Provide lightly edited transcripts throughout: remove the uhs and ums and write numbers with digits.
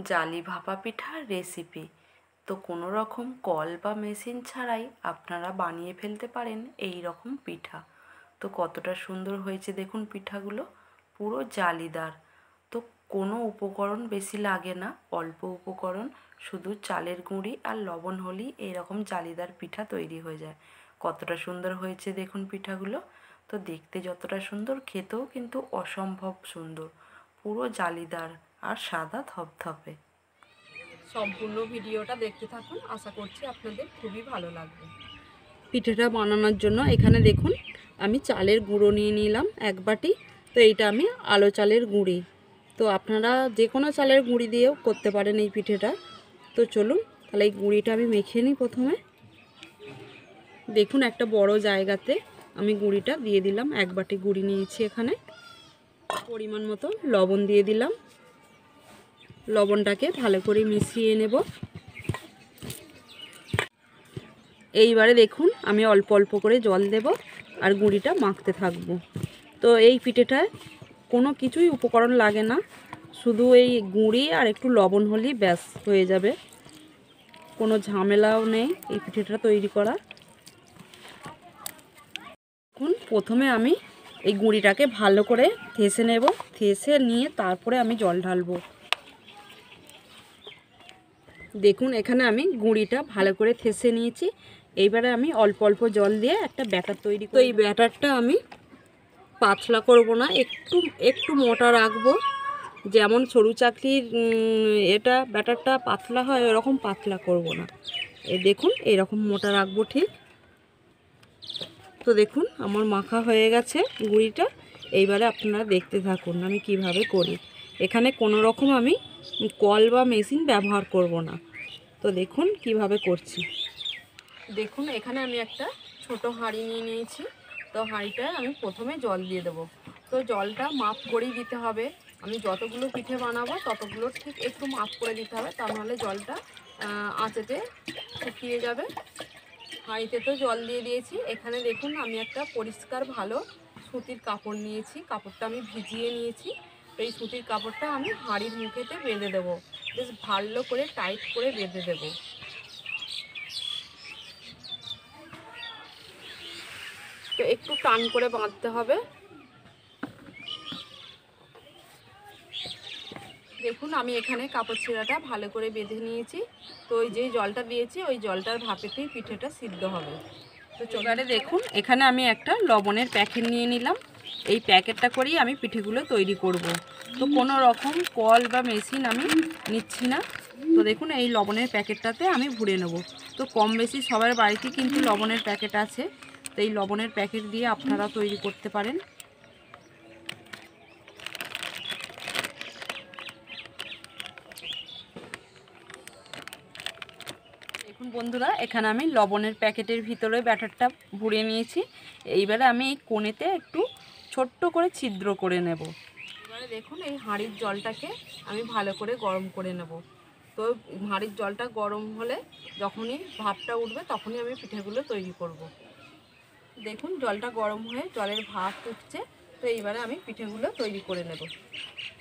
জালি ভাপা পিঠার রেসিপি। তো কোনো রকম কল বা মেশিন ছাড়াই আপনারা বানিয়ে ফেলতে পারেন এই রকম পিঠা। তো কতটা সুন্দর হয়েছে দেখুন পিঠাগুলো, পুরো জালিদার। তো কোনো উপকরণ বেশি লাগে না, অল্প উপকরণ, শুধু চালের গুঁড়ি আর লবণ হলেই এইরকম জালিদার পিঠা তৈরি হয়ে যায়। কতটা সুন্দর হয়েছে দেখুন পিঠাগুলো। তো দেখতে যতটা সুন্দর, খেতেও কিন্তু অসম্ভব সুন্দর, পুরো জালিদার আর সাদা ধপধপে। সম্পূর্ণ ভিডিওটা দেখতে থাকুন, আশা করছি আপনাদের খুবই ভালো লাগবে। পিঠেটা বানানোর জন্য এখানে দেখুন আমি চালের গুঁড়ো নিয়ে নিলাম 1 বাটি। তো এইটা আমি আলো চালের গুঁড়ি, তো আপনারা যে কোনো চালের গুঁড়ি দিয়েও করতে পারেন এই পিঠেটা। তো চলুন তাহলে এই গুঁড়িটা আমি মেখে নিই। প্রথমে দেখুন একটা বড় জায়গাতে আমি গুঁড়িটা দিয়ে দিলাম, 1 বাটি গুঁড়ি নিয়েছি। এখানে পরিমাণ মতো লবণ দিয়ে দিলাম, লবণটাকে ভালো করে মিশিয়ে নেব। এইবারে দেখুন আমি অল্প অল্প করে জল দেব আর গুঁড়িটা মাখতে থাকবো। তো এই পিঠেটায় কোনো কিছুই উপকরণ লাগে না, শুধু এই গুঁড়ি আর একটু লবণ হলেই ব্যাস হয়ে যাবে, কোনো ঝামেলাও নেই এই পিঠেটা তৈরি করা। এখন প্রথমে আমি এই গুঁড়িটাকে ভালো করে থেসে নেব, থেসে নিয়ে তারপরে আমি জল ঢালবো। দেখুন এখানে আমি গুঁড়িটা ভালো করে থেসে নিয়েছি। এইবারে আমি অল্প অল্প জল দিয়ে একটা ব্যাটার তৈরি করি। তো এই ব্যাটারটা আমি পাতলা করব না, একটু একটু মোটা রাখবো, যেমন সরু চাকলির এটা ব্যাটারটা পাতলা হয় এরকম পাতলা করব না। এই দেখুন এরকম মোটা রাখবো ঠিক। তো দেখুন আমার মাখা হয়ে গেছে গুঁড়িটা। এইবারে আপনারা দেখতে থাকুন আমি কিভাবে করি। এখানে কোনো রকম আমি কল বা মেশিন ব্যবহার করব না। তো দেখুন কিভাবে করছি। দেখুন এখানে আমি একটা ছোট হাঁড়ি নিয়ে নিয়েছি। তো হাঁড়িটায় আমি প্রথমে জল দিয়ে দেবো। তো জলটা মাপ করেই দিতে হবে, আমি যতগুলো পিঠে বানাবো ততগুলো ঠিক একটু মাপ করে দিতে হবে, তা নাহলে জলটা আঁচেতে শুকিয়ে যাবে। হাঁড়িতে তো জল দিয়ে দিয়েছি। এখানে দেখুন আমি একটা পরিষ্কার ভালো সুতির কাপড় নিয়েছি, কাপড়টা আমি ভিজিয়ে নিয়েছি। তো এই সুতির কাপড়টা আমি হাঁড়ির মুখেতে বেঁধে দেবো, বেশ ভালো করে টাইট করে বেঁধে দেবো। তো একটু টান করে বাঁধতে হবে। দেখুন আমি এখানে কাপড় ছেঁড়াটা ভালো করে বেঁধে নিয়েছি। তো ওই যে জলটা দিয়েছি ওই জলটার ভাপেতেই পিঠেটা সিদ্ধ হবে। তো এবারে দেখুন এখানে আমি একটা লবণের প্যাকেট নিয়ে নিলাম, এই প্যাকেটটা করেই আমি পিঠেগুলো তৈরি করব। তো কোনো রকম কল বা মেশিন আমি নিচ্ছি না। তো দেখুন এই লবণের প্যাকেটটাতে আমি ভরে নেব। তো কম বেশি সবার বাড়িতে কিন্তু লবণের প্যাকেট আছে, তো এই লবণের প্যাকেট দিয়ে আপনারা তৈরি করতে পারেন। দেখুন বন্ধুরা এখানে আমি লবণের প্যাকেটের ভিতরে ব্যাটারটা ভরে নিয়েছি। এইবারে আমি এই কোণেতে একটু ছোট্ট করে ছিদ্র করে নেব। এবারে দেখুন এই হাঁড়ির জলটাকে আমি ভালো করে গরম করে নেব। তো হাঁড়ির জলটা গরম হলে যখনই ভাপটা উঠবে তখনই আমি পিঠেগুলো তৈরি করব। দেখুন জলটা গরম হয়ে জলের ভাপ উঠছে। তো এইবারে আমি পিঠেগুলো তৈরি করে নেব।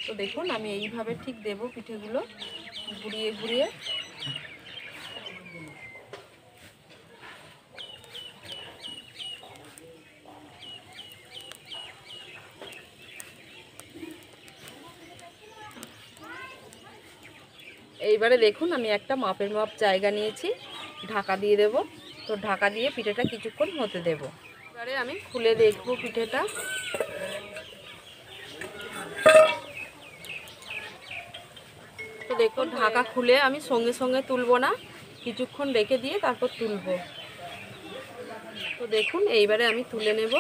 তো দেখুন আমি এইভাবে ঠিক দেব পিঠেগুলো ঘুরিয়ে ঘুরিয়ে। এইবারে দেখুন আমি একটা মাপের মাপ জায়গা নিয়েছি, ঢাকা দিয়ে দেব। তো ঢাকা দিয়ে পিঠেটা কিছুক্ষণ হতে দেব। এবারে আমি খুলে দেখব পিঠেটা। তো দেখুন ঢাকা খুলে আমি সঙ্গে সঙ্গে তুলব না, কিছুক্ষণ রেখে দিয়ে তারপর তুলব। তো দেখুন এইবারে আমি তুলে নেব।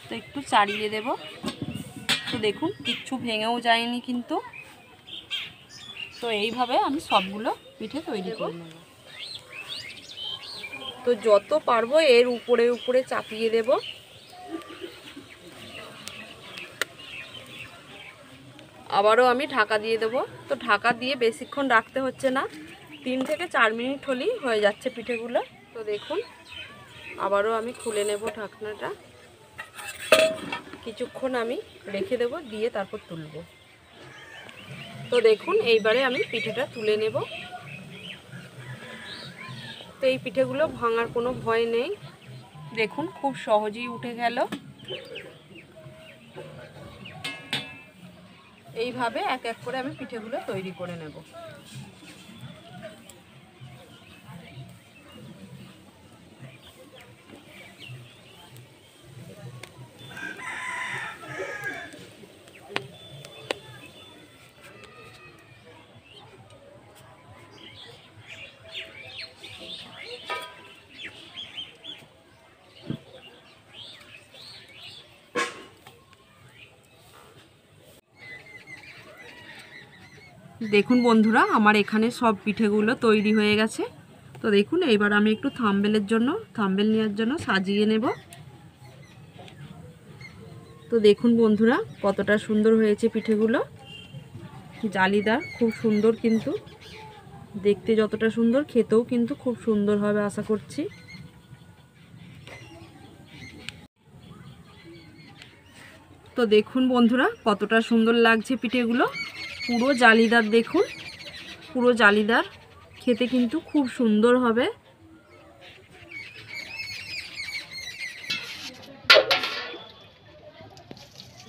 তো একটু চাড়িয়ে দেব। তো দেখুন কিচ্ছু ভেঙেও যায়নি কিন্তু। তো এইভাবে আমি সবগুলো পিঠে তৈরি করে নেব। তো যত পারবো এর উপরে উপরে চাপিয়ে দেব। আবারও আমি ঢাকা দিয়ে দেব। তো ঢাকা দিয়ে বেশিক্ষণ রাখতে হচ্ছে না, 3 থেকে 4 মিনিট হলেই হয়ে যাচ্ছে পিঠেগুলো। তো দেখুন আবারও আমি খুলে নেব ঢাকনাটা। কিছুক্ষণ আমি রেখে দেব, দিয়ে তারপর তুলব। তো দেখুন এইবারে আমি পিঠেটা তুলে নেব। তো এই পিঠেগুলো ভাঙার কোনো ভয় নেই, দেখুন খুব সহজেই উঠে গেল। এইভাবে এক এক করে আমি পিঠেগুলো তৈরি করে নেব। দেখুন বন্ধুরা, আমার এখানে সব পিঠেগুলো তৈরি হয়ে গেছে। তো দেখুন এইবার আমি একটু থাম্বনেল নেওয়ার জন্য সাজিয়ে নেব। তো দেখুন বন্ধুরা কতটা সুন্দর হয়েছে পিঠেগুলো, জালিদার, খুব সুন্দর, কিন্তু দেখতে যতটা সুন্দর খেতেও কিন্তু খুব সুন্দর হবে আশা করছি। তো দেখুন বন্ধুরা কতটা সুন্দর লাগছে পিঠেগুলো, পুরো জালিদার, দেখুন পুরো জালিদার, খেতে কিন্তু খুব সুন্দর হবে।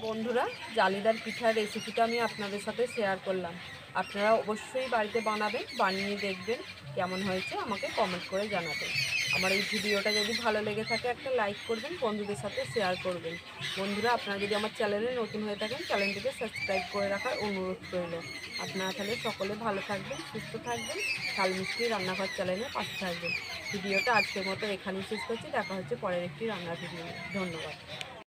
বন্ধুরা জালিদার পিঠার রেসিপিটা আমি আপনাদের সাথে শেয়ার করলাম। আপনারা অবশ্যই বাড়িতে বানাবেন, বানিয়ে দেখবেন কেমন হয়েছে, আমাকে কমেন্ট করে জানাবেন। আমার এই ভিডিওটা যদি ভালো লেগে থাকে একটা লাইক করবেন, বন্ধুদের সাথে শেয়ার করবেন। বন্ধুরা আপনারা যদি আমার চ্যানেলে নতুন হয়ে থাকেন চ্যানেলটিকে সাবস্ক্রাইব করে রাখার অনুরোধ রইল। আপনারা তাহলে সকলে ভালো থাকবেন, সুস্থ থাকবেন, ঝাল মিষ্টি রান্নাঘর চ্যানেলের পাশে থাকবেন। ভিডিওটা আজকের মতো এখানেই শেষ করছি, দেখা হচ্ছে পরের একটি রান্নার ভিডিও। ধন্যবাদ।